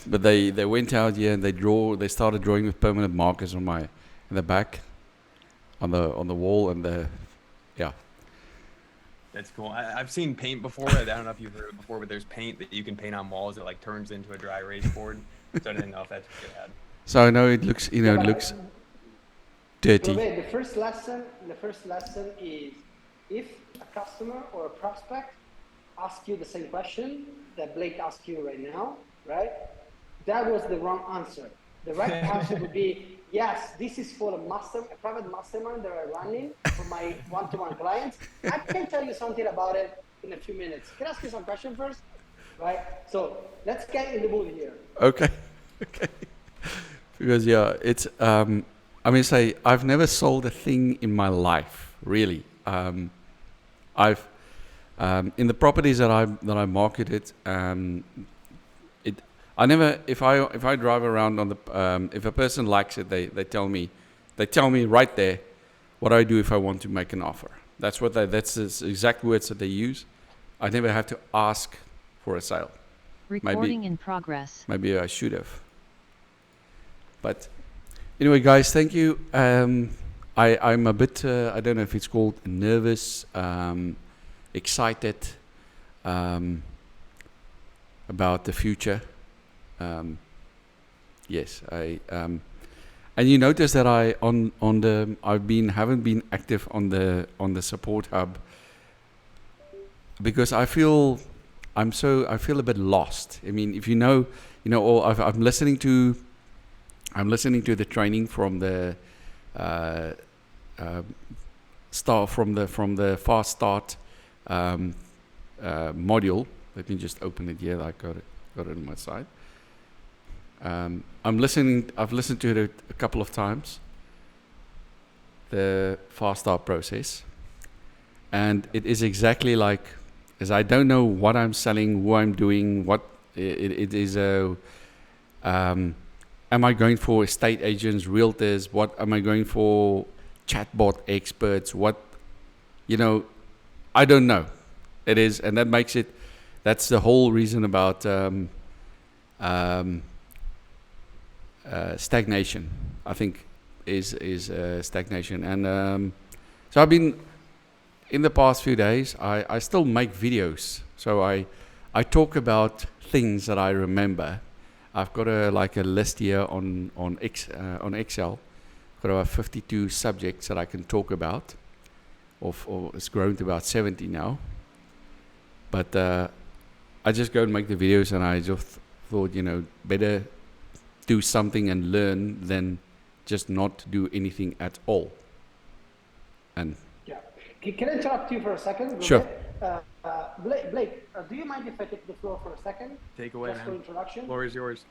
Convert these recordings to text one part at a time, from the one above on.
but they went out here and they started drawing with permanent markers on in the back, on the wall and yeah. That's cool. I've seen paint before. I don't know if you've heard it before, but there's paint that you can paint on walls that like turns into a dry erase board. So I didn't know if that's what you had. So I know it looks, Yeah, it looks dirty. Robert, the first lesson is if a customer or a prospect asks you the same question that Blake asked you right now, right? That was the wrong answer. The right answer would be, yes, this is for a private mastermind that I'm running for my one-to-one clients. I can tell you something about it in a few minutes. Can I ask you some questions first? Right? So let's get in the mood here. Okay. Okay. Because yeah, it's I mean, say I've never sold a thing in my life, really. I've in the properties that I marketed, I never, if I drive around on the if a person likes it, they tell me right there what I do if I want to make an offer. That's that's the exact words that they use. I never have to ask for a sale. Recording in progress. Maybe I should have. But anyway, guys, thank you. I'm a bit, I don't know if it's called nervous, excited about the future. Yes, and you notice that haven't been active on the support hub because I feel a bit lost. I mean, if I'm listening to the training from the from the fast start module. Let me just open it here. I got it on my side. I've listened to it a couple of times, the fast start process, and it is exactly like, as I don't know what I'm selling, who I'm doing, what it is am I going for estate agents, realtors? What am I going for? Chatbot experts? What, I don't know. It is, and that makes it. That's the whole reason about stagnation. I think is stagnation, and so I've been in the past few days. I still make videos, so I talk about things that I remember. I've got a list here on Excel. Got about 52 subjects that I can talk about. Or it's grown to about 70 now. But I just go and make the videos, and I just thought, better do something and learn than just not do anything at all. And yeah, can I interrupt you for a second? Sure. Blake, do you mind if I take the floor for a second? Take away, just for introduction. Floor is yours.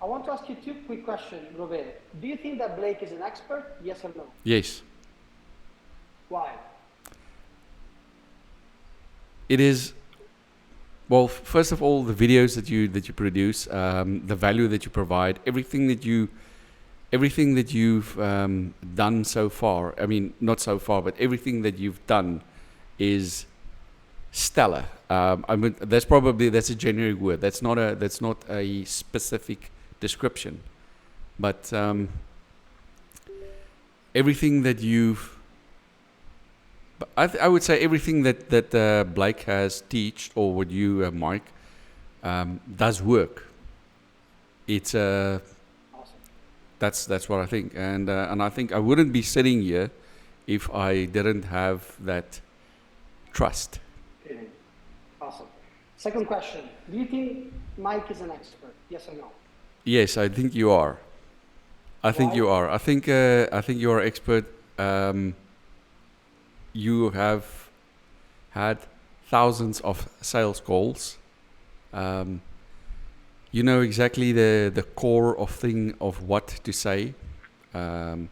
I want to ask you two quick questions, Robert. Do you think that Blake is an expert? Yes or no? Yes. Why? It is. Well, first of all, the videos that you produce, the value that you provide, everything that you've done so far. I mean, not so far, but everything that you've done is stellar. That's a generic word. That's not a specific description, but everything that you've. I would say everything that Blake has taught, or what you, Mike, does work. It's awesome. That's what I think, and I think I wouldn't be sitting here if I didn't have that trust. Awesome. Second question: do you think Mike is an expert? Yes or no? Yes, I think you are. I think you are. I think you are expert. You have had thousands of sales calls. You know exactly the core of what to say. I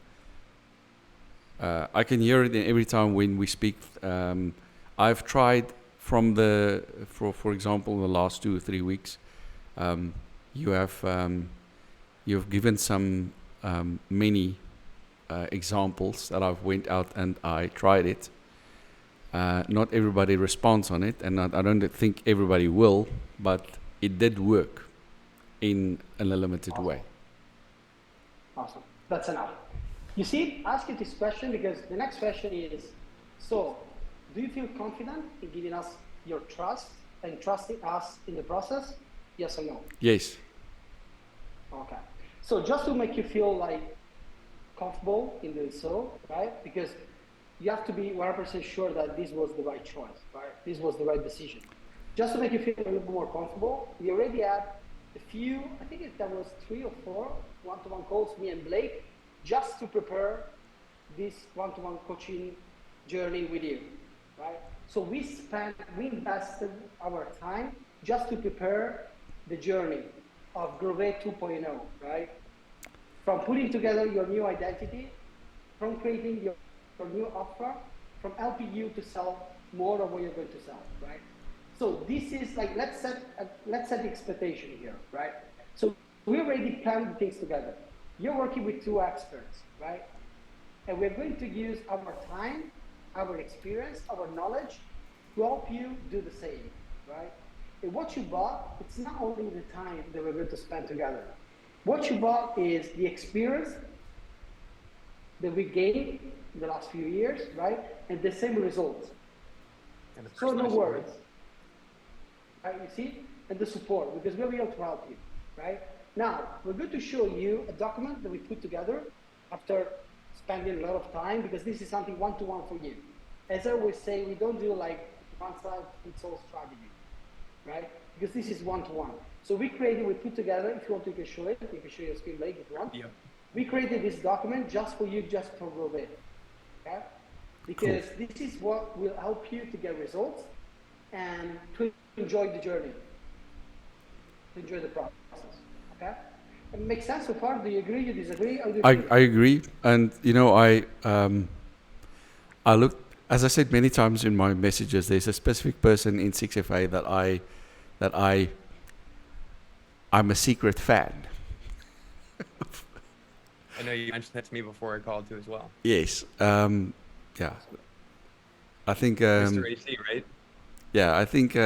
can hear it every time when we speak. I've tried for example, the last 2 or 3 weeks. You've given some many examples that I've went out and I tried it. Not everybody responds on it, and I don't think everybody will, but it did work. in a limited Awesome. way. Awesome. That's enough. You see, ask you this question because the next question is, so do you feel confident in giving us your trust and trusting us in the process? Yes or no? Yes. Okay. So just to make you feel like comfortable in doing so, right? Because you have to be 100% sure that this was the right choice, right? This was the right decision. Just to make you feel a little more comfortable, we already had a few, I think that was 3 or 4 one-to-one calls, me and Blake, just to prepare this one-to-one coaching journey with you, right? So we invested our time just to prepare the journey of Grove 2.0, right? From putting together your new identity, from creating your new offer, from helping you to sell more of what you're going to sell, right? So this is like, let's set the expectation here, right? So we already planned things together. You're working with 2 experts, right? And we're going to use our time, our experience, our knowledge to help you do the same, right? And what you bought, it's not only the time that we're going to spend together. What you bought is the experience that we gained in the last few years, right? And the same results. So no worries, right? You see? And the support, because we're here to help you, right? Now, we're going to show you a document that we put together after spending a lot of time, because this is something one-to-one for you. As I always say, we don't do like one-size-fits-all strategy, right? Because this is one-to-one. So we put together, if you want, you can show it. You can show your screen, Blake, if you want. Yeah. We created this document just for you, just for Grove, okay? Because this is what will help you to get results and to enjoy the journey, to enjoy the process, okay? It makes sense so far? Do you agree? You disagree? How do you feel? I agree, and you know, I look, as I said many times in my messages, there's a specific person in 6FA that I'm a secret fan. I know you mentioned that to me before I called too as well. Yes. Yeah. I think. Mr. AC, right? Yeah, I think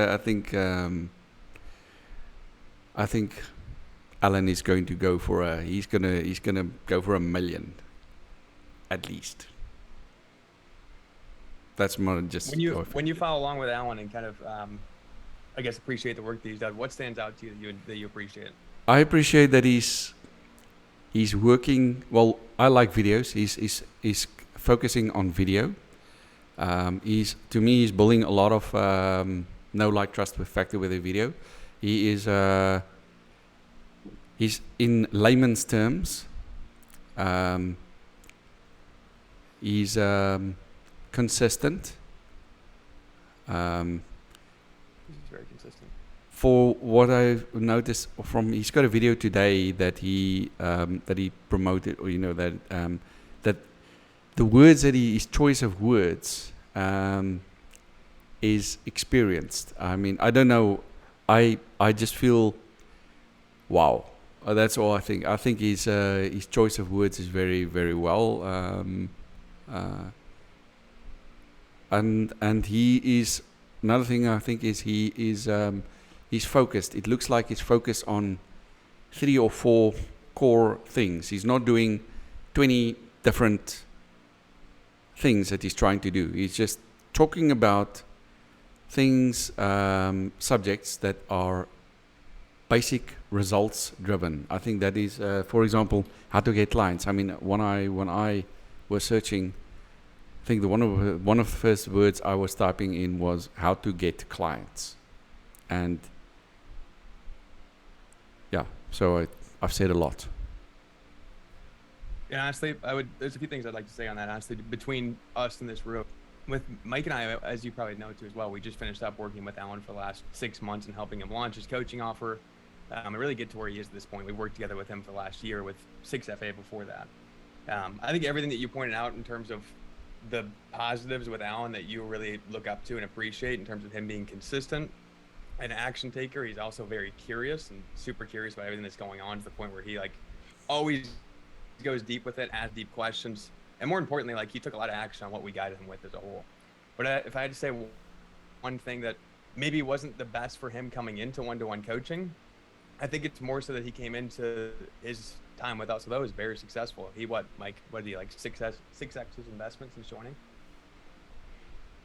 Alan is going to go for he's gonna go for 1 million, at least. That's more just when you follow along with Alan and kind of I guess appreciate the work that he's done. What stands out to you that you appreciate? I appreciate that he's working well. I like videos. He's focusing on video. He's building a lot of know, like, trust factor with a video. He is he's in layman's terms. He's consistent. He's very consistent. For what I've noticed from, he's got a video today that he promoted, or that the words that his choice of words is experienced. I mean, I don't know. I just feel, wow. That's all I think. I think his choice of words is very, very well. And he is, another thing I think is he's focused. It looks like he's focused on 3 or 4 core things. He's not doing 20 different things that he's trying to do. He's just talking about things, subjects that are basic results driven. I think that is, for example, how to get clients. I mean, when I was searching, I think one of the first words I was typing in was how to get clients, and yeah. So I've said a lot. Yeah, honestly, there's a few things I'd like to say on that. Honestly, between us in this room, with Mike and I, as you probably know too as well, we just finished up working with Alan for the last 6 months and helping him launch his coaching offer. And really get to where he is at this point. We worked together with him for the last year with 6FA before that. I think everything that you pointed out in terms of the positives with Alan that you really look up to and appreciate in terms of him being consistent, an action taker. He's also very curious and super curious about everything that's going on, to the point where he like always goes deep with it, asks deep questions, and more importantly, like, he took a lot of action on what we guided him with as a whole. But if I had to say one thing that maybe wasn't the best for him coming into one-to-one coaching, I think it's more so that he came into his time with us, although it was very successful. He, Mike, what did he, like 6X investments since joining?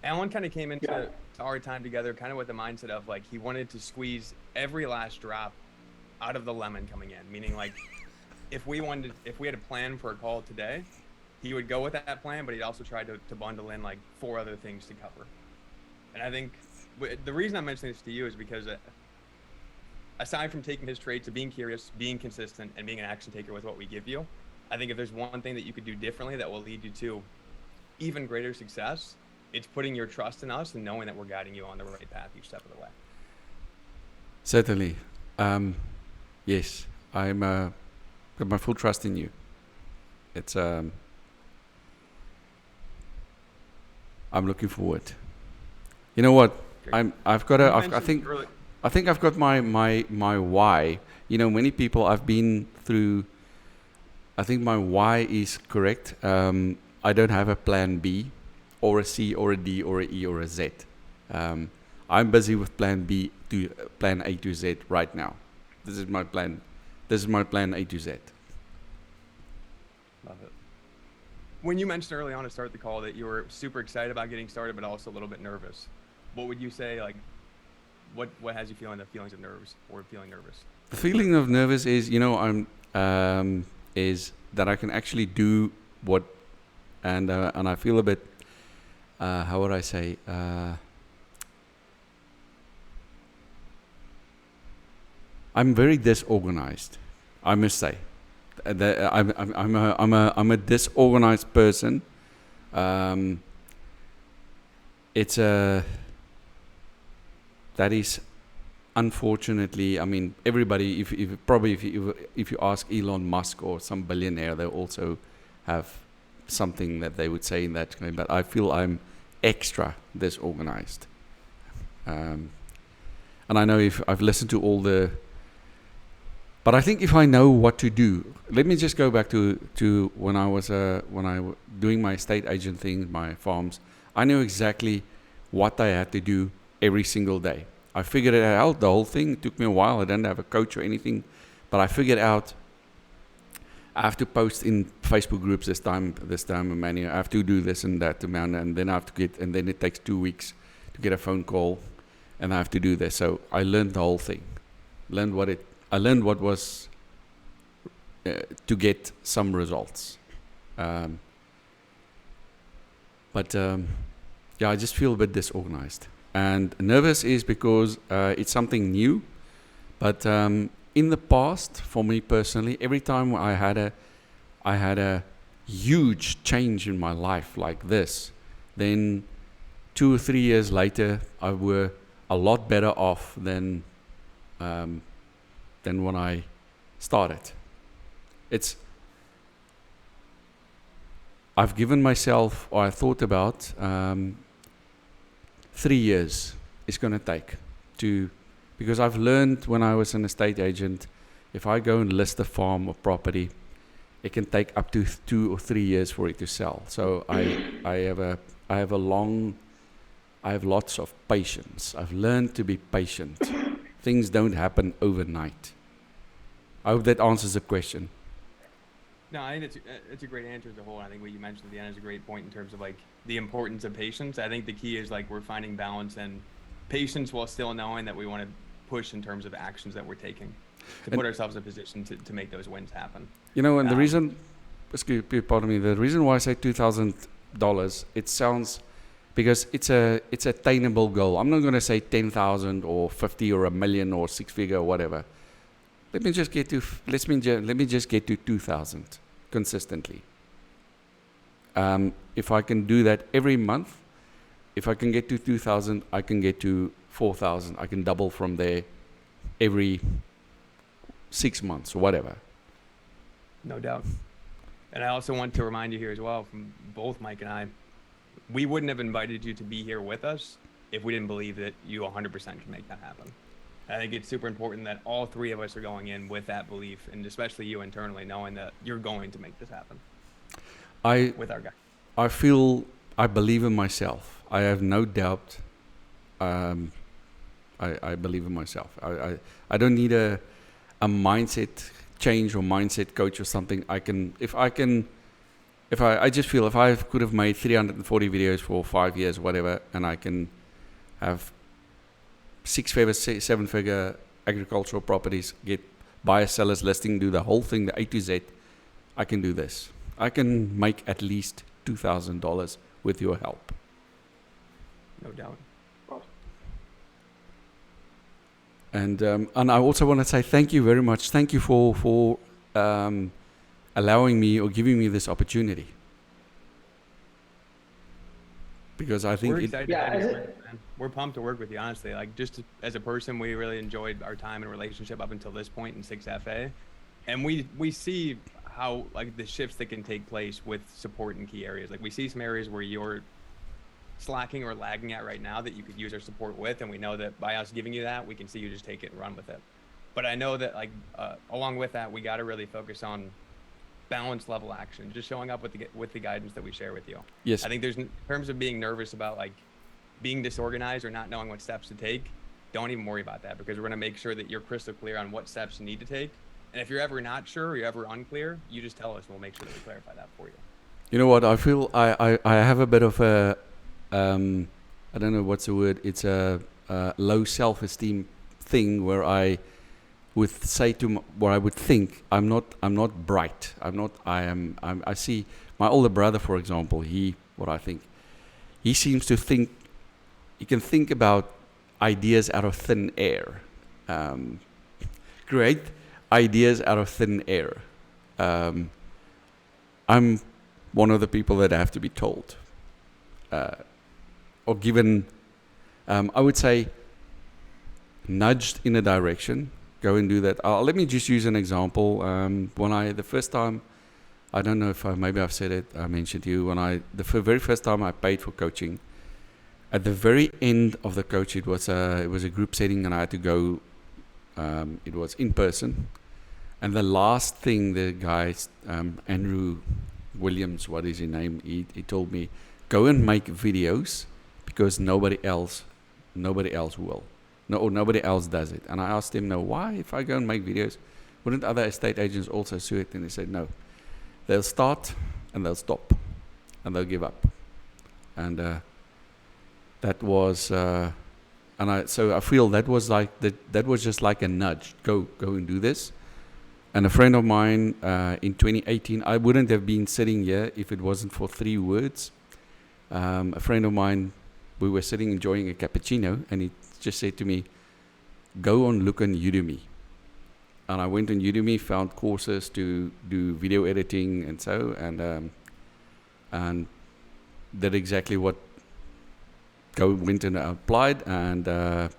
Alan kind of came into our time together kind of with the mindset of like, he wanted to squeeze every last drop out of the lemon coming in, meaning like, if we had a plan for a call today, he would go with that plan, but he'd also try to bundle in like 4 other things to cover. And I think the reason I'm mentioning this to you is because aside from taking his traits of being curious, being consistent, and being an action taker with what we give you, I think if there's one thing that you could do differently that will lead you to even greater success, it's putting your trust in us and knowing that we're guiding you on the right path each step of the way. Certainly. Yes, I'm got my full trust in you. It's I'm looking forward. You know what? Great. I think I've got my why. You know, many people I've been through. I think my why is correct. I don't have a plan B, or a C, or a D, or a E, or a Z. I'm busy with plan B to plan A to Z right now. This is my plan. This is my plan A to Z. Love it. When you mentioned early on to start the call that you were super excited about getting started, but also a little bit nervous, what would you say, like, what has you feeling the feelings of nerves or feeling nervous? The feeling of nervous is, you know, is that I can actually do what, and I feel a bit, how would I say, I'm very disorganized, I must say. I'm a disorganized person. That is unfortunately. I mean, everybody. If you ask Elon Musk or some billionaire, they also have something that they would say in that kind. But I feel I'm extra disorganized. And I know if I've listened to all the. But I think if I know what to do, let me just go back to when I was doing my estate agent thing, my farms. I knew exactly what I had to do every single day. I figured it out. The whole thing took me a while. I didn't have a coach or anything, but I figured out. I have to post in Facebook groups this time, Emmanuel. I have to do this and that amount, and then I have to and then it takes 2 weeks to get a phone call, and I have to do this. So I learned the whole thing. I learned what was to get some results. Yeah, I just feel a bit disorganized. And nervous is because it's something new. But in the past, for me personally, every time I had a huge change in my life like this, then 2 or 3 years later, I were a lot better off than when I started. I've given myself, or I thought about 3 years it's going to take because I've learned when I was an estate agent, if I go and list a farm or property, it can take up to 2 or 3 years for it to sell. So I have lots of patience. I've learned to be patient. Things don't happen overnight. I hope that answers the question. No, I think it's a great answer as a whole. I think what you mentioned at the end is a great point in terms of like the importance of patience. I think the key is like we're finding balance and patience while still knowing that we want to push in terms of actions that we're taking to put ourselves in a position to make those wins happen. You know, and the reason, pardon me, the reason why I say $2,000, it sounds, because it's a attainable goal. I'm not going to say 10,000 or 50 or $1 million or 6-figure or whatever. Let me just get to 2,000 consistently. If I can do that every month, if I can get to 2,000, I can get to 4,000. I can double from there every 6 months or whatever. No doubt. And I also want to remind you here as well, from both Mike and I, we wouldn't have invited you to be here with us if we didn't believe that you 100% can make that happen. I think it's super important that all 3 of us are going in with that belief, and especially you internally, knowing that you're going to make this happen. With our guy. I believe in myself. I have no doubt. I believe in myself. I don't need a mindset change or mindset coach or something. I just feel if I could have made 340 videos for 5 years, whatever, and I can have 6-figure, 7-figure agricultural properties, get buyers, sellers, listing, do the whole thing, the A to Z, I can do this. I can make at least $2,000 with your help. No doubt. And I also want to say thank you very much. Thank you for allowing me or giving me this opportunity. Because I think we're excited to have you with us, man. We're pumped to work with you, honestly. Like, just as a person, we really enjoyed our time and relationship up until this point in 6FA. And we see how, like, the shifts that can take place with support in key areas. Like, we see some areas where you're slacking or lagging at right now that you could use our support with, and we know that by us giving you that, we can see you just take it and run with it. But I know that, like, along with that, we got to really focus on balanced level action, just showing up with the guidance that we share with you. Yes. I think there's, in terms of being nervous about, like, being disorganized or not knowing what steps to take, don't even worry about that, because we're going to make sure that you're crystal clear on what steps you need to take. And if you're ever not sure or you're ever unclear, you just tell us and we'll make sure that we clarify that for you. You know what? I feel I have a bit of a, I don't know what's the word. It's a low self-esteem thing where I would say where I would think I'm not bright. I see my older brother, for example. He seems to think, he can think about ideas out of thin air, create ideas out of thin air. I'm one of the people that have to be told, or given, I would say, nudged in a direction. Go and do that. Let me just use an example. The first time, I don't know if maybe I've said it, I mentioned to you, the very first time I paid for coaching, at the very end of the coach, it was a group setting and I had to go, it was in person. And the last thing the guy, Andrew Williams, what is his name, he told me, go and make videos because nobody else will. Nobody else does it. And I asked him, no, why? If I go and make videos, wouldn't other estate agents also sue it? And he said, no. They'll start and they'll stop and they'll give up. And that was, so I feel that was like that was just like a nudge. Go and do this. And a friend of mine in 2018, I wouldn't have been sitting here if it wasn't for 3 words. A friend of mine, we were sitting enjoying a cappuccino, and he just said to me, look on Udemy. And I went on Udemy, found courses to do video editing and did exactly what went and applied, and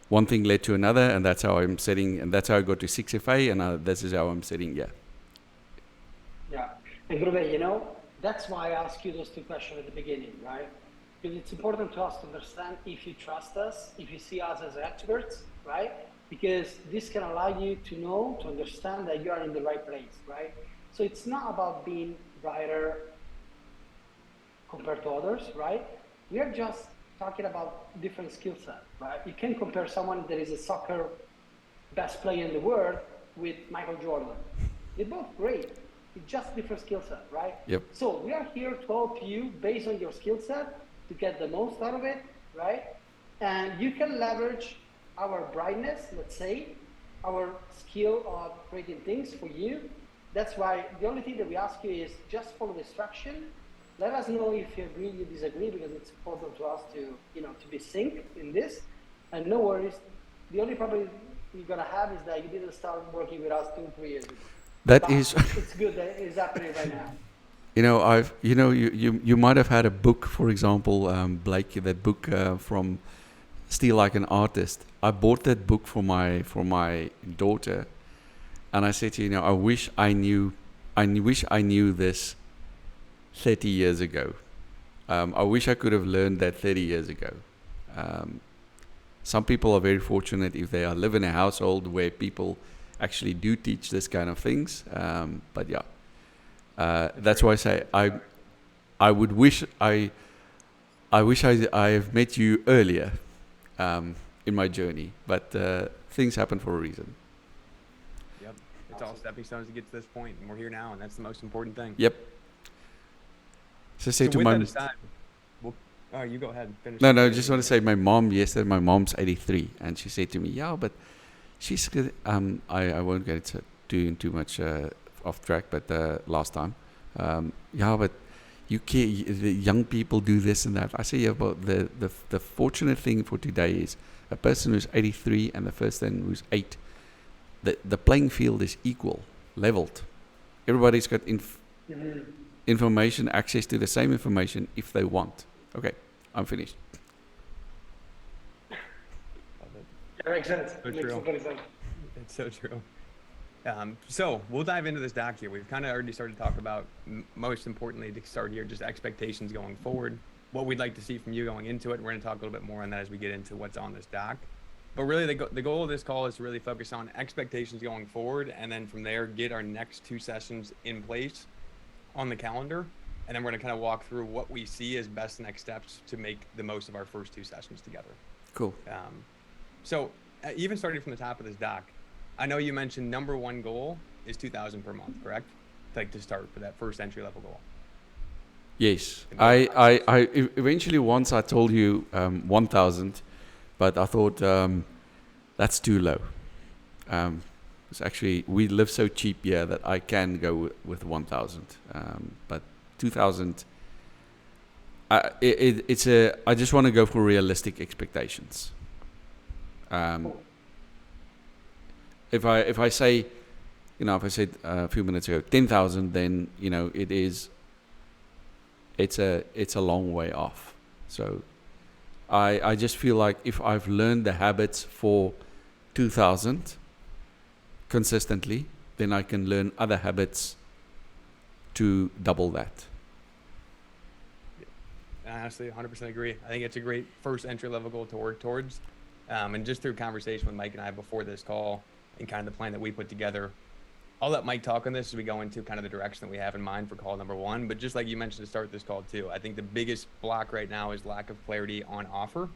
one thing led to another, and that's how I'm sitting, and that's how I got to 6FA, and this is how I'm sitting here. Yeah, and Grube, that's why I asked you those 2 questions at the beginning, right? Because it's important to us to understand if you trust us, if you see us as experts, right? Because this can allow you to understand that you are in the right place, right? So it's not about being brighter compared to others, right? We are just talking about different skill set, right? You can compare someone that is a soccer best player in the world with Michael Jordan. They're both great. It's just different skill set, right? Yep. So we are here to help you based on your skill set to get the most out of it, right? And you can leverage our brightness, let's say, our skill of creating things for you. That's why the only thing that we ask you is just follow the instruction. Let us know if you agree, you disagree, because it's important to us to be synced in this. And no worries. The only problem you're gonna have is that you didn't start working with us 2-3 years ago. It's good that it's happening right now. You might have had a book, for example, Blake, that book from Steal Like an Artist. I bought that book for my daughter, and I said to you, I wish I knew this 30 years ago. I wish I could have learned that 30 years ago. Some people are very fortunate if they live in a household where people actually do teach this kind of things. But yeah, that's why I say I wish I have met you earlier in my journey. But things happen for a reason. Yep. It's all stepping stones to get to this point, and we're here now, and that's the most important thing. Yep. So say So to with my that aside, well, oh, you go ahead. Finish. no, I just want to say my mom yesterday. My mom's 83, and she said to me, "Yeah, but she's good." I won't get too much off track, but last time, yeah, but the young people do this and that. I say, yeah, but the fortunate thing for today is a person who's 83 and the person who's 8. The playing field is equal, leveled. Everybody's got information, access to the same information if they want. Okay, I'm finished. That makes sense. So Makes true. complete sense. It's so true. So we'll dive into this doc here. We've kind of already started to talk about, most importantly, to start here, just expectations going forward, what we'd like to see from you going into it. And we're going to talk a little bit more on that as we get into what's on this doc. But really, the goal of this call is to really focus on expectations going forward, and then from there, get our next 2 sessions in place on the calendar. And then we're going to kind of walk through what we see as best next steps to make the most of our first 2 sessions together. Cool. So even starting from the top of this doc, I know you mentioned number 1 goal is 2,000 per month, correct? Like to start for that first entry level goal. Yes. I eventually once I told you 1,000, but I thought that's too low. It's actually, we live so cheap here that I can go with 1,000. But 2,000, I just want to go for realistic expectations. If I say, if I said a few minutes ago 10,000, then it's a long way off. So I just feel like if I've learned the habits for 2,000 consistently, then I can learn other habits to double that. I honestly 100% agree. I think it's a great first entry level goal to work towards. And just through conversation with Mike and I before this call and kind of the plan that we put together, I'll let Mike talk on this as we go into kind of the direction that we have in mind for call number 1. But just like you mentioned to start this call too, I think the biggest block right now is lack of clarity on offer.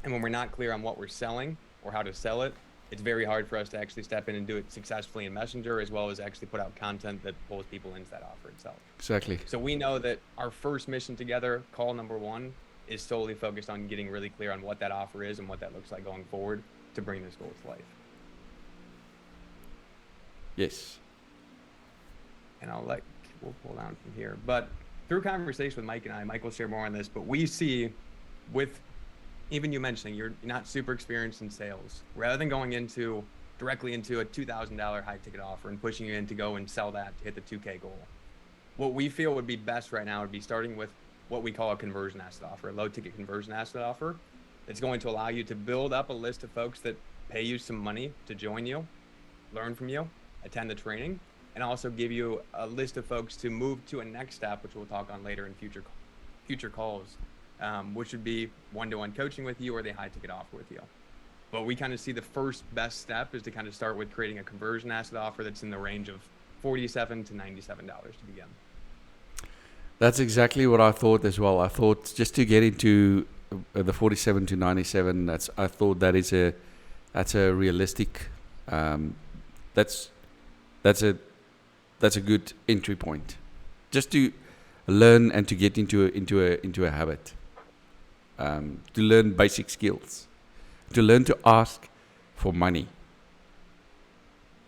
And when we're not clear on what we're selling or how to sell it, it's very hard for us to actually step in and do it successfully in Messenger, as well as actually put out content that pulls people into that offer itself. Exactly. So we know that our first mission together, call number 1, is solely focused on getting really clear on what that offer is and what that looks like going forward to bring this goal to life. Yes. And we'll pull down from here. But through conversation with Mike and I, Mike will share more on this, but we see with even you mentioning you're not super experienced in sales, rather than going directly into a $2,000 high ticket offer and pushing you in to go and sell that to hit the 2K goal. What we feel would be best right now would be starting with what we call a conversion asset offer, a low ticket conversion asset offer. That's going to allow you to build up a list of folks that pay you some money to join you, learn from you, attend the training, and also give you a list of folks to move to a next step, which we'll talk on later in future calls, which would be one-to-one coaching with you or the high ticket offer with you. But we kind of see the first best step is to kind of start with creating a conversion asset offer that's in the range of $47 to $97 to begin. That's exactly what I thought as well. I thought just to get into the 47 to 97, I thought that's a realistic, that's a good entry point, just to learn and to get into a habit, to learn basic skills, to learn to ask for money.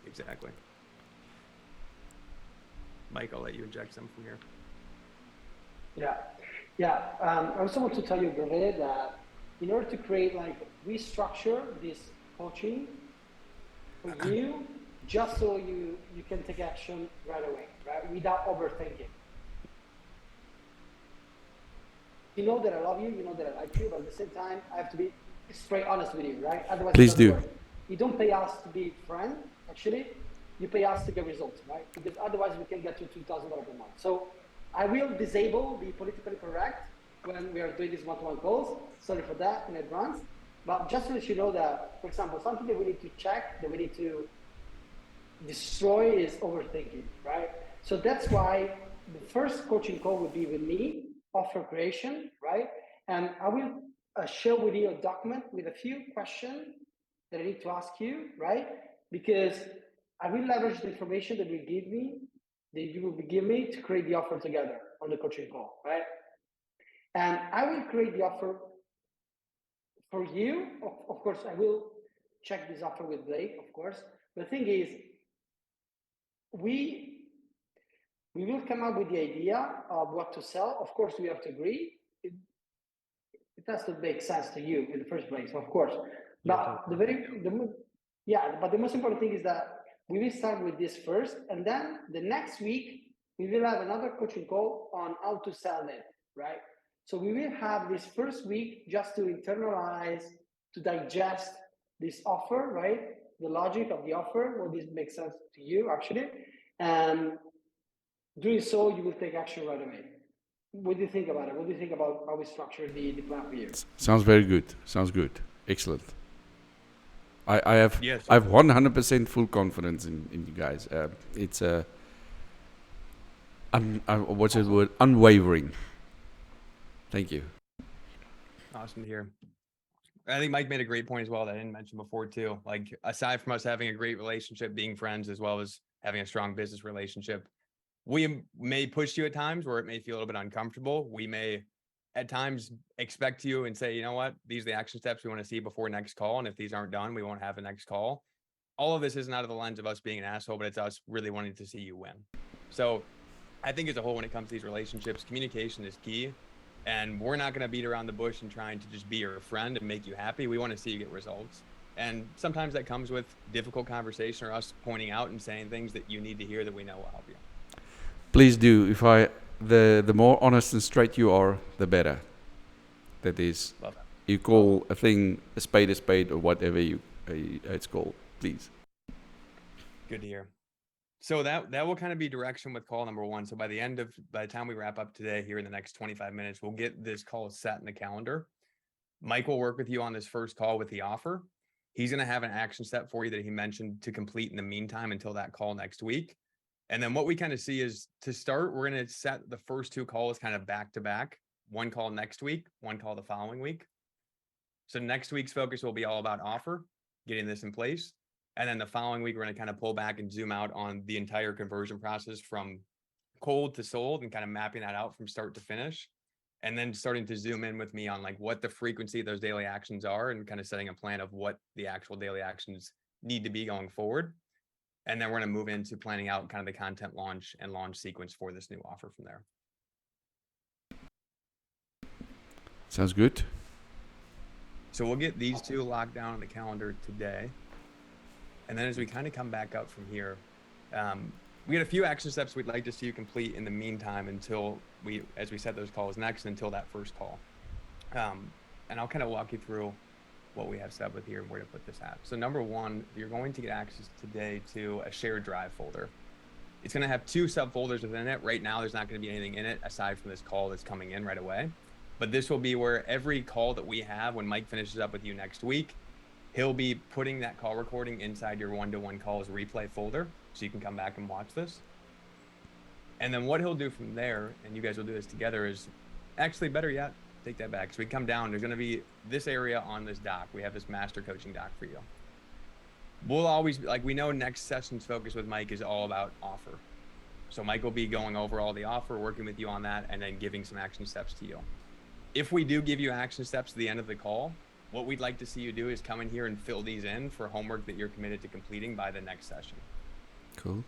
Exactly. Mike, I'll let you inject some from here. Yeah. I also want to tell you, Gervais, that in order to create, restructure this coaching for you, just so you can take action right away, right? Without overthinking. You know that I love you, you know that I like you, but at the same time, I have to be straight honest with you, right? Otherwise, please do. You don't pay us to be friends, actually. You pay us to get results, right? Because otherwise, we can get to $2,000 per month. So I will disable the politically correct when we are doing these one-to-one calls. Sorry for that in advance. But just to let you know that, for example, something that we need to check, that we need to destroy is overthinking, right? So that's why the first coaching call would be with me, offer creation, right? And I will share with you a document with a few questions that I need to ask you, right? Because I will leverage the information that you will give me to create the offer together on the coaching call, right? And I will create the offer for you. Of course, I will check this offer with Blake, of course. The thing is, we will come up with the idea of what to sell. Of course, we have to agree. It has to make sense to you in the first place, of course. But but the most important thing is that we will start with this first, and then the next week we will have another coaching call on how to sell it, right? So we will have this first week just to internalize, to digest this offer, right? The logic of the offer, will this make sense to you actually? And doing so, you will take action right away. What do you think about it? What do you think about how we structure the plan for you? Sounds very good. Sounds good. Excellent. I have 100% full confidence in you guys. It's what's the word? Unwavering. Thank you. Awesome to hear. I think Mike made a great point as well that I didn't mention before too. Like aside from us having a great relationship, being friends, as well as having a strong business relationship, we may push you at times where it may feel a little bit uncomfortable. We may at times expect you and say, you know what, these are the action steps we want to see before next call. And if these aren't done, we won't have a next call. All of this isn't out of the lens of us being an asshole, but it's us really wanting to see you win. So I think as a whole, when it comes to these relationships, communication is key. And we're not going to beat around the bush and trying to just be your friend and make you happy. We want to see you get results. And sometimes that comes with difficult conversation or us pointing out and saying things that you need to hear that we know will help you. Please do. The more honest and straight you are, the better. That is, you call a thing a spade, or whatever it's called. Please. Good to hear. So that will kind of be direction with call number one. So by the time we wrap up today here in the next 25 minutes, we'll get this call set in the calendar. Mike will work with you on this first call with the offer. He's going to have an action step for you that he mentioned to complete in the meantime until that call next week. And then what we kind of see is to start, we're going to set the first two calls kind of back to back, one call next week, one call the following week. So next week's focus will be all about offer, getting this in place. And then the following week, we're going to kind of pull back and zoom out on the entire conversion process from cold to sold and kind of mapping that out from start to finish. And then starting to zoom in with me on like what the frequency of those daily actions are and kind of setting a plan of what the actual daily actions need to be going forward. And then we're going to move into planning out kind of the content launch and launch sequence for this new offer from there. Sounds good. So we'll get these two locked down on the calendar today. And then as we kind of come back up from here, we got a few action steps we'd like to see you complete in the meantime until as we set those calls next, until that first call. And I'll kind of walk you through what we have set up with here and where to put this at. So number one, you're going to get access today to a shared drive folder. It's going to have two subfolders within it. Right now, there's not going to be anything in it aside from this call that's coming in right away. But this will be where every call that we have, when Mike finishes up with you next week, he'll be putting that call recording inside your one-to-one calls replay folder, so you can come back and watch this. And then what he'll do from there, and you guys will do this together, is actually better yet, take that back. So we come down, there's going to be this area on this doc. We have this master coaching doc for you. We'll always, like we know next session's focus with Mike is all about offer. So Mike will be going over all the offer, working with you on that, and then giving some action steps to you. If we do give you action steps at the end of the call, what we'd like to see you do is come in here and fill these in for homework that you're committed to completing by the next session. Cool.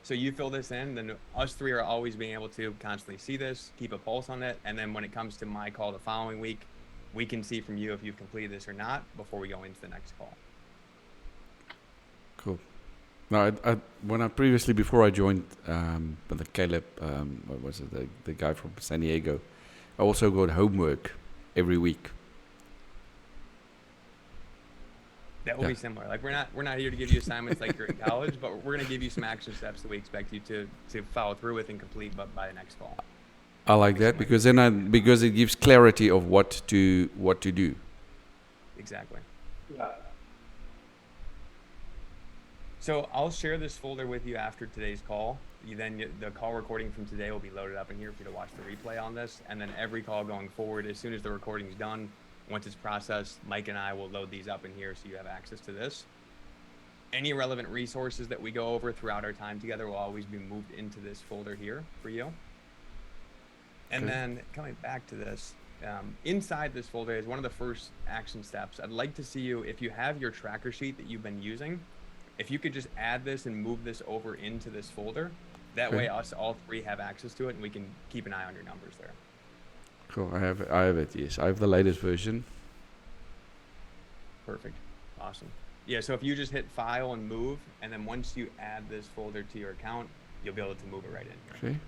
So you fill this in, then us three are always being able to constantly see this, keep a pulse on it. And then when it comes to my call the following week, we can see from you if you've completed this or not before we go into the next call. Cool. No, before I joined with the Caleb, what was it, the guy from San Diego, I also got homework every week. That will be similar. Like we're not here to give you assignments like you're in college, but we're going to give you some action steps that we expect you to follow through with and complete by the next call. I like that because because it gives clarity of what to do. Exactly. Yeah. So I'll share this folder with you after today's call. The call recording from today will be loaded up in here for you to watch the replay on this. And then every call going forward, as soon as the recording's done, once it's processed, Mike and I will load these up in here so you have access to this. Any relevant resources that we go over throughout our time together will always be moved into this folder here for you. And Okay. then coming back to this, inside this folder is one of the first action steps. I'd like to see you, if you have your tracker sheet that you've been using, if you could just add this and move this over into this folder. That Okay. way us all three have access to it and we can keep an eye on your numbers there. Cool. I have it. Yes, I have the latest version. Perfect. Awesome. Yeah, so if you just hit file and move, and then once you add this folder to your account, you'll be able to move it right in here. Okay.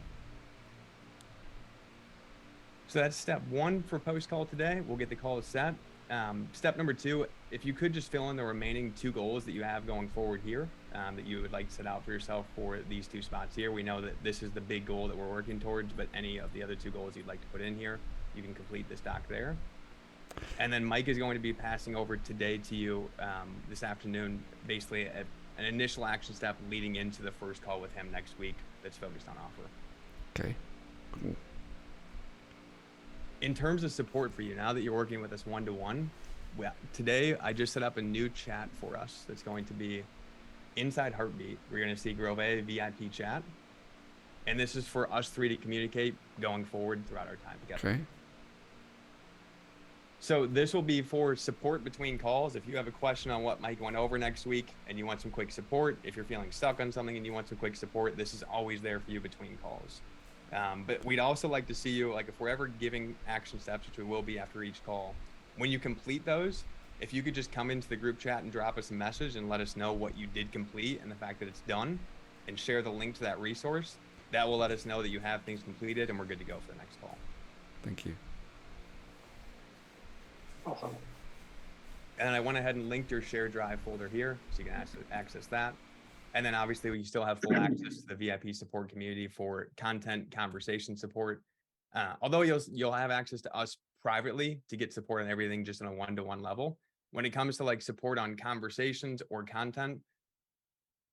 So that's step one for post call today. We'll get the call set. Step number two, if you could just fill in the remaining 2 goals that you have going forward here, that you would like to set out for yourself for these 2 spots here. We know that this is the big goal that we're working towards, but any of the other 2 goals you'd like to put in here, you can complete this doc there. And then Mike is going to be passing over today to you this afternoon, basically an initial action step leading into the first call with him next week that's focused on offer. Okay. Cool. In terms of support for you, now that you're working with us one-to-one, well, today I just set up a new chat for us that's going to be inside Heartbeat. We're going to see Grove VIP chat. And this is for us 3 to communicate going forward throughout our time together. Okay. So this will be for support between calls. If you have a question on what Mike went over next week and you want some quick support, if you're feeling stuck on something and you want some quick support, this is always there for you between calls. But we'd also like to see you, like if we're ever giving action steps, which we will be after each call, when you complete those, if you could just come into the group chat and drop us a message and let us know what you did complete and the fact that it's done, and share the link to that resource, that will let us know that you have things completed and we're good to go for the next call. Thank you. Awesome. And I went ahead and linked your shared drive folder here so you can access that. And then obviously we still have full access to the VIP support community for content conversation support. Although you'll have access to us privately to get support on everything just on a one-to-one level. When it comes to like support on conversations or content,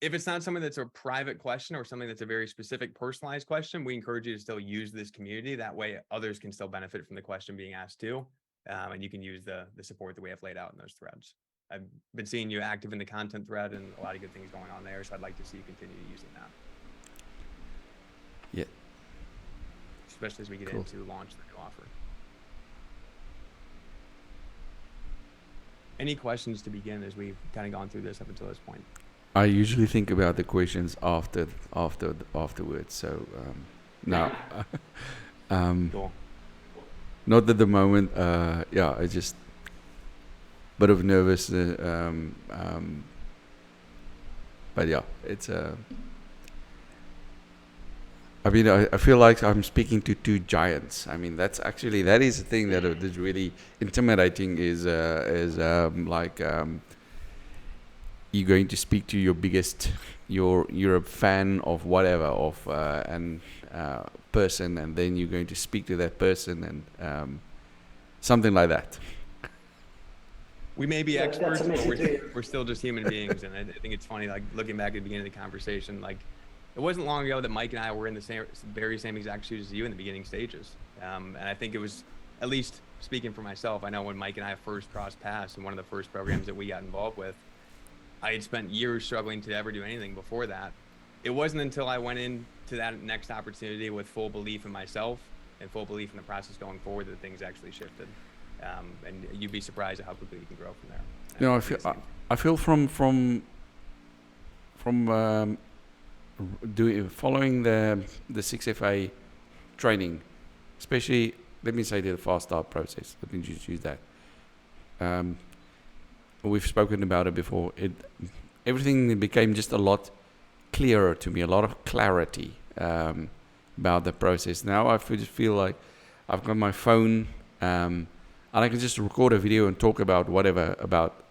if it's not something that's a private question or something that's a very specific personalized question, we encourage you to still use this community. That way others can still benefit from the question being asked too. And you can use the support that we have laid out in those threads. I've been seeing you active in the content thread and a lot of good things going on there. So I'd like to see you continue using that. Yeah. Especially as we get Cool. into launch the new offer. Any questions to begin as we've kind of gone through this up until this point? I usually think about the questions afterwards. So now, Cool. not at the moment. Yeah, I just bit of nervous. But yeah, it's. I mean, I feel like I'm speaking to 2 giants. I mean, that is the thing that is really intimidating. Is like. You're going to speak to your biggest, you're a fan of whatever, of person, and then you're going to speak to that person and something like that. We may be Yeah, experts, that's but amazing. we're still just human beings. And I think it's funny, like looking back at the beginning of the conversation, like it wasn't long ago that Mike and I were in the very same exact shoes as you in the beginning stages. And I think it was, at least speaking for myself, I know when Mike and I first crossed paths in one of the first programs that we got involved with, I had spent years struggling to ever do anything before that. It wasn't until I went into that next opportunity with full belief in myself and full belief in the process going forward that things actually shifted. And you'd be surprised at how quickly you can grow from there. You know, I feel from following the 6FA training, especially, let me say the fast start process. Let me just use that. We've spoken about it before. Everything became just a lot clearer to me, a lot of clarity about the process. Now I just feel like I've got my phone and I can just record a video and talk about whatever.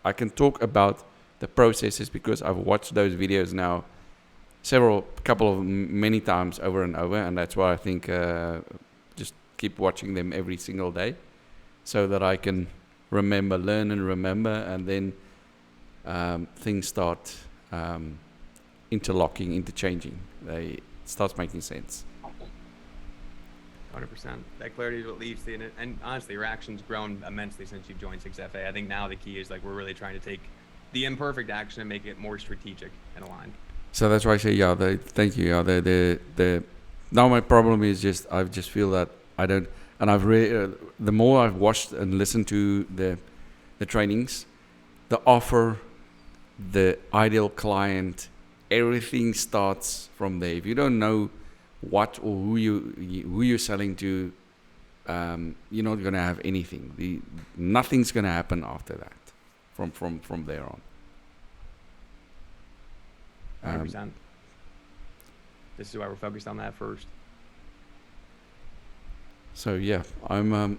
I can talk about the processes because I've watched those videos now many times over and over, and that's why I think just keep watching them every single day so that I can learn and remember, and then things start interchanging. It starts making sense. 100%. That clarity is what leads to, and honestly, your action's grown immensely since you've joined 6FA. I think now the key is like we're really trying to take the imperfect action and make it more strategic and aligned. So that's why I say, thank you. Yeah, the now my problem is just I just feel that I don't, and the more I've watched and listened to the trainings, the offer, the ideal client, everything starts from there. If you don't know what or who you're selling to, you're not gonna have anything. Nothing's gonna happen after that, from there on. 100%. This is why we're focused on that first. So yeah, I'm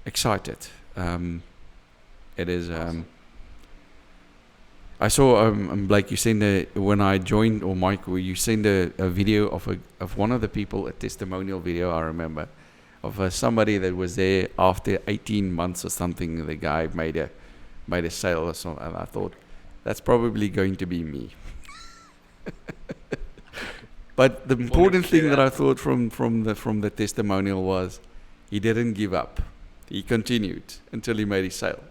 excited. It is. Awesome. I saw Blake. You seen when I joined, or Mike, you seen a video of one of the people, a testimonial video. I remember of somebody that was there after 18 months or something. The guy made a sale or something, and I thought that's probably going to be me. But the important thing that I thought from the testimonial was he didn't give up. He continued until he made his sale.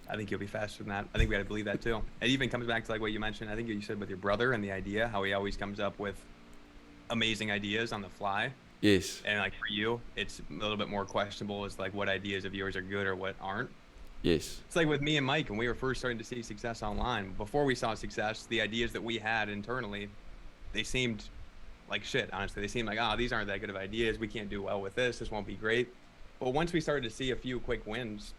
I think you'll be faster than that. I think we got to believe that too. It even comes back to like what you mentioned. I think you said with your brother and the idea, how he always comes up with amazing ideas on the fly. Yes. And like for you, it's a little bit more questionable as like what ideas of yours are good or what aren't. Yes. It's like with me and Mike, when we were first starting to see success online, before we saw success, the ideas that we had internally, they seemed like shit, honestly. They seemed like, these aren't that good of ideas. We can't do well with this. This won't be great. But once we started to see a few quick wins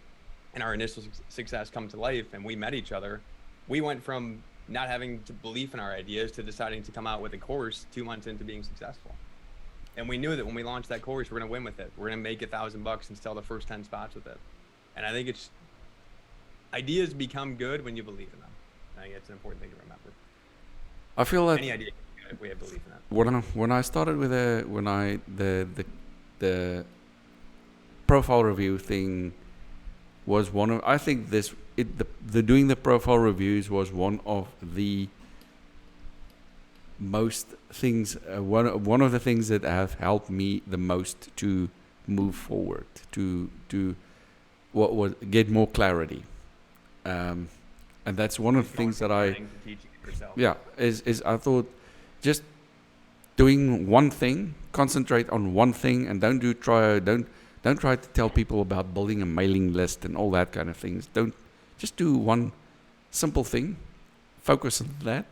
and our initial success come to life and we met each other, we went from not having belief in our ideas to deciding to come out with a course 2 months into being successful. And we knew that when we launched that course, we're going to win with it. We're going to make $1,000 and sell the first 10 spots with it. And I think ideas become good when you believe in them. I think it's an important thing to remember. I feel that any idea can be good if we have belief in that. When I started with the profile review thing was one of, I think the doing the profile reviews was one of the most things, one of the things that have helped me the most to move forward, to get more clarity. And that's one of the things that is I thought just doing one thing, concentrate on one thing, and don't try to tell people about building a mailing list and all that kind of things. Just do one simple thing, focus on that,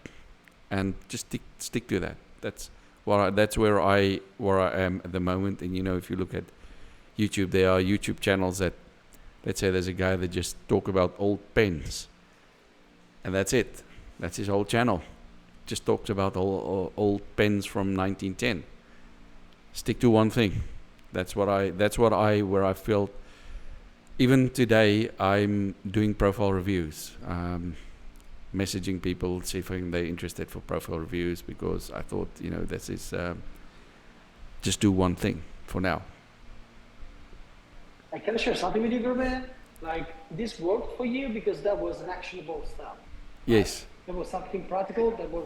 and just stick to that. That's where I am at the moment. And if you look at YouTube, there are YouTube channels that, let's say there's a guy that just talk about old pens, and that's it. That's his whole channel. Just talks about old pens from 1910. Stick to one thing. Where I feel. Even today, I'm doing profile reviews, messaging people, see if they're interested for profile reviews, because I thought, this is just do one thing for now. I can share something with you, Gerben. Like, this worked for you because that was an actionable stuff. Yes. There was something practical that was,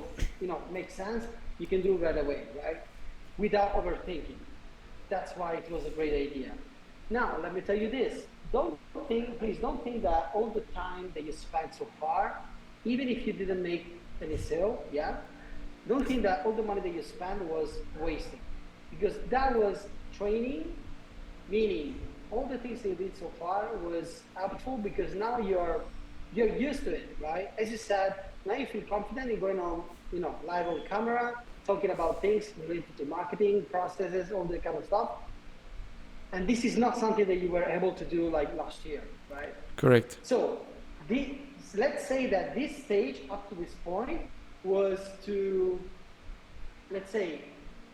makes sense. You can do it right away, right? Without overthinking. That's why it was a great idea. Now, let me tell you this. Please don't think that all the time that you spent so far, even if you didn't make any sale, don't think that all the money that you spent was wasted. Because that was training, meaning all the things that you did so far was helpful because now you're used to it, right? As you said, now you feel confident in going on, live on camera, talking about things related to marketing, processes, all that kind of stuff. And this is not something that you were able to do like last year, right? Correct. So let's say that this stage up to this point was to, let's say,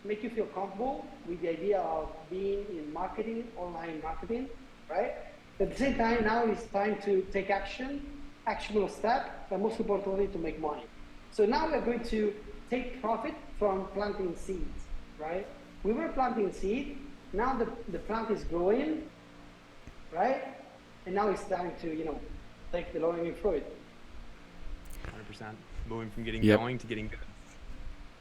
make you feel comfortable with the idea of being in marketing, online marketing, right? At the same time, now it's time to take actionable step, but most importantly, to make money. So now we're going to take profit from planting seeds, right? We were planting seed. Now the plant is growing, right? And now it's time to, take the low-hanging fruit. 100%. Moving from getting going to getting good.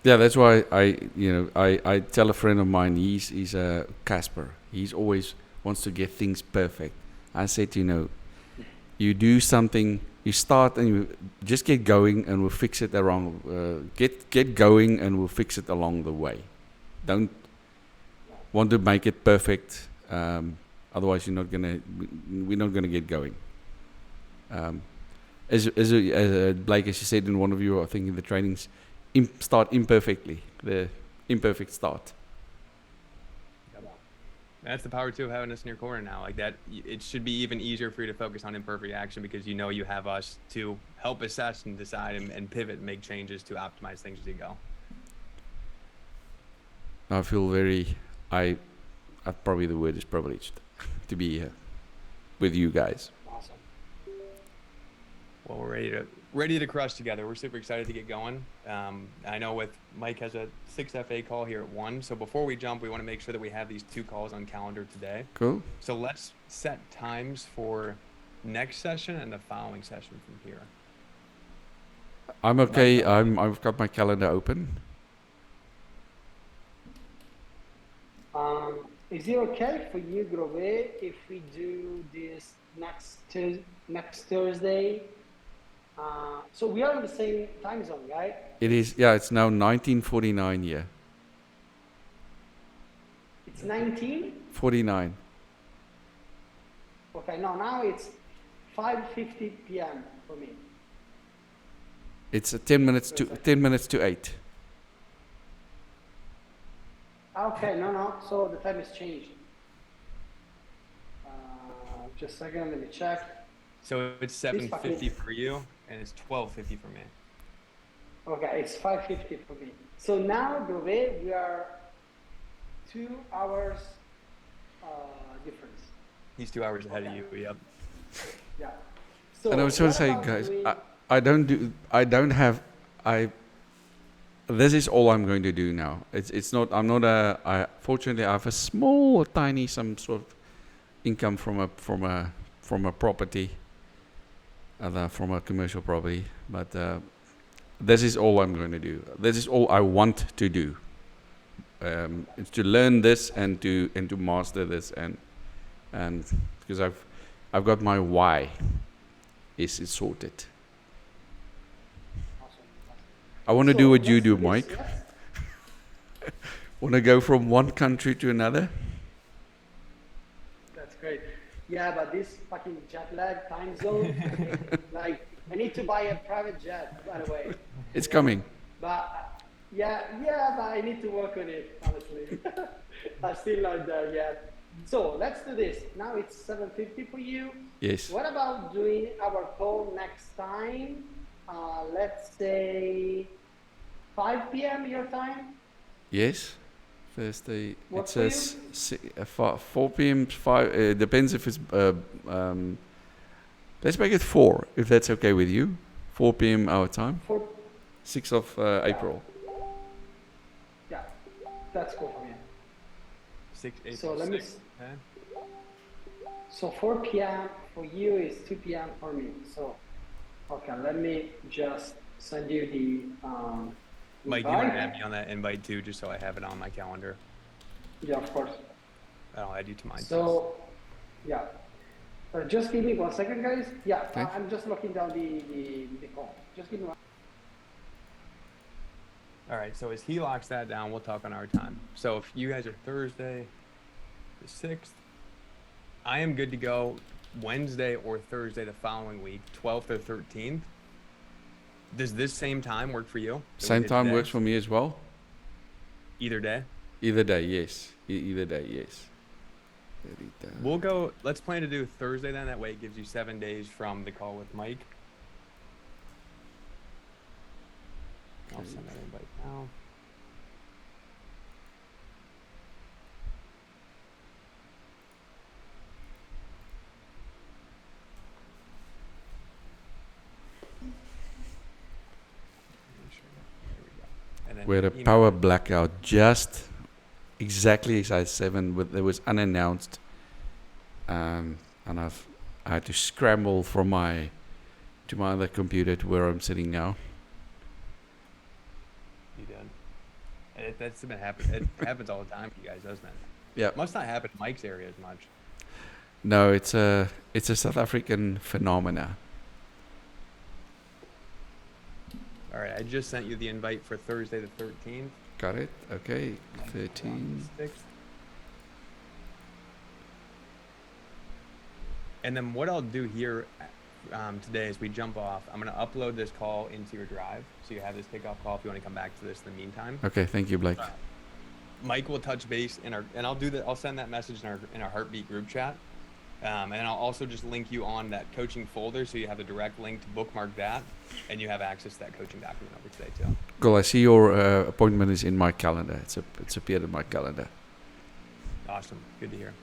Yeah, that's why I tell a friend of mine, he's a Casper. He's always wants to get things perfect. I said, you do something, you start and you just get going, and we'll fix it along. Get going, and we'll fix it along the way. Don't want to make it perfect. Otherwise, we're not gonna get going. As Blake, as you said in one of you, I think in the trainings, start imperfectly. The imperfect start. That's the power too of having us in your corner now. Like that, it should be even easier for you to focus on imperfect action because you know you have us to help assess and decide and pivot and make changes to optimize things as you go. I feel probably the word is privileged to be here with you guys. Awesome. Well, we're ready to crush together. We're super excited to get going. I know with Mike has a 6FA call here at 1. So before we jump, we want to make sure that we have these 2 calls on calendar today. Cool. So let's set times for next session and the following session from here. I'm okay. I've got my calendar open. Is it okay for you, Grove, if we do this next Thursday? So we are in the same time zone, right? It is. Yeah, it's now 19:49 here. It's 19? 49. Okay, no, now it's 5:50 p.m. for me. It's 10 minutes to 8. Okay, no, so the time has changed. Just a second, let me check. So it's 7:50 for you, and it's 12:50 for me. Okay, it's 5:50 for me. So now, Grove, we are 2 hours difference. He's 2 hours ahead of you. Yep. Yeah. So And I was going to say, guys, this is all I'm going to do now. Fortunately, I have a small, tiny, some sort of income from a property, from a commercial property. But this is all I'm going to do. This is all I want to do. It's to learn this and to master this, and because I've got my why is sorted. I want to do what you do, Mike. Yes? Want to go from one country to another? That's great. Yeah, but this fucking jet lag time zone, like, I need to buy a private jet, by the way. It's coming. But yeah, but I need to work on it, honestly. I'm still not there yet. So let's do this. Now it's 7:50 for you. Yes. What about doing our call next time? Let's say 5 p.m. your time? Yes. Thursday. What It says 4 p.m. 5. Depends if it's. Let's make it 4, if that's okay with you. 4 p.m. our time. 6th of April. Yeah, that's cool for me. 6, 8, So let me. 6. Okay. So 4 p.m. for you is 2 p.m. for me. So, okay, let me just send you the Mike, you want to invite. add me on that invite too, just so I have it on my calendar. Yeah, of course. I'll add you to mine. So, yeah. Just give me 1 second, guys. Yeah, Okay. I'm just looking down the call. Just give me 1. All right, so as he locks that down, we'll talk on our time. So if you guys are Thursday, the 6th, I am good to go Wednesday or Thursday the following week, 12th or 13th. Does this same time work for you? that we Same did time today? works for me as well. Either day? Either day, yes. Either day, yes. We'll go, let's plan to do Thursday then. That way it gives you 7 days from the call with Mike. I'll send that invite now. And then We had a email- power blackout just exactly as I 7. It was unannounced, and I had to scramble from my other computer to where I'm sitting now. You did. And that's been happening. It happens all the time to you guys, doesn't it? Yeah. Must not happen in Mike's area as much. No, it's a South African phenomena. All right, I just sent you the invite for Thursday the 13th. Got it? Okay, 13. 6th. And then what I'll do here today as we jump off, I'm going to upload this call into your drive. So you have this kickoff call if you want to come back to this in the meantime. Okay, thank you, Blake. Mike will touch base in our, and I'll do that. I'll send that message in our Heartbeat group chat. And I'll also just link you on that coaching folder. So you have a direct link to bookmark that and you have access to that coaching document over today too. Cool. I see your appointment is in my calendar. It's appeared in my calendar. Awesome. Good to hear.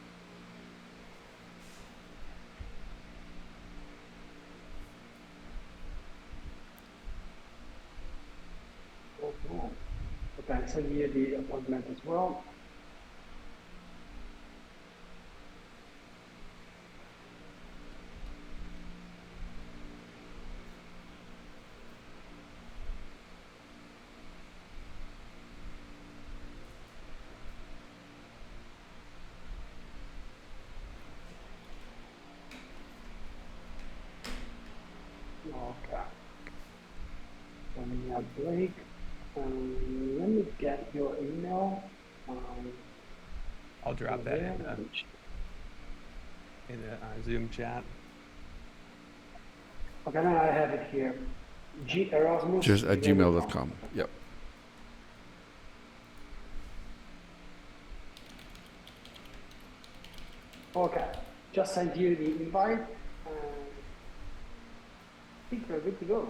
Okay, so here the appointment as well. Okay. So we have Blake. Let me get your email. I'll drop that in the Zoom chat. Okay, now I have it here. Erasmus. Just at gmail.com. Yep. Okay, just send you the invite. I think we're good to go.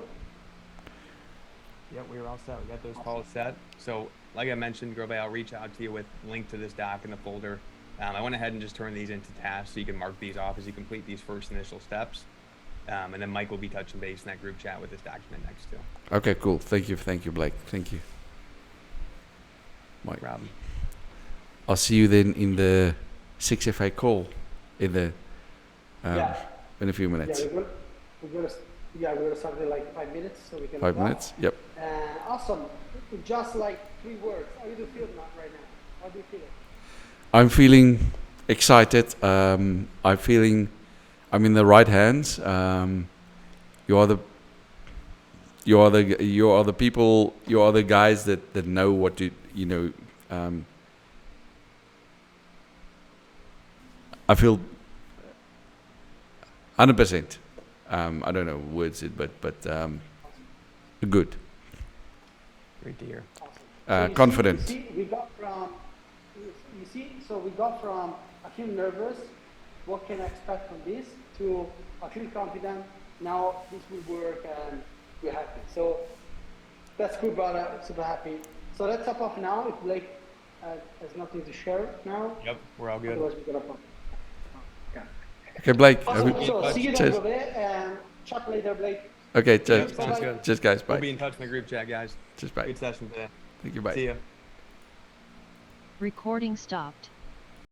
Yep, we were all set. We got those calls set. So, like I mentioned, Grobe, I'll reach out to you with link to this doc in the folder. I went ahead and just turned these into tasks so you can mark these off as you complete these first initial steps. And then Mike will be touching base in that group chat with this document next to. Okay, cool. Thank you, Blake. Thank you, Mike. Rob. I'll see you then in the 6FA call in the in a few minutes. Yeah, we're gonna start in like 5 minutes so we can. 5 minutes. Yep. Awesome. Just like 3 words. How do you feel right now? How do you feel? I'm feeling excited. I'm in the right hands. You are the people. You are the guys that know what to. I feel 100%. I don't know words it, but good. Great to hear. Awesome. So confident. We got from I feel nervous, what can I expect from this, to I feel confident, now this will work and we're happy. So that's good, brother. Super happy. So let's hop off now. If Blake has nothing to share now. Yep, we're all good. Otherwise we're gonna pop. Okay, Blake. Awesome. So see you then, Grobe, and chat later, Blake. Okay, cheers. Yep, sounds good. Cheers, guys. Bye. We'll be in touch in the group chat, guys. Cheers, bye. Good session today. Thank you. Bye. See ya. Recording stopped.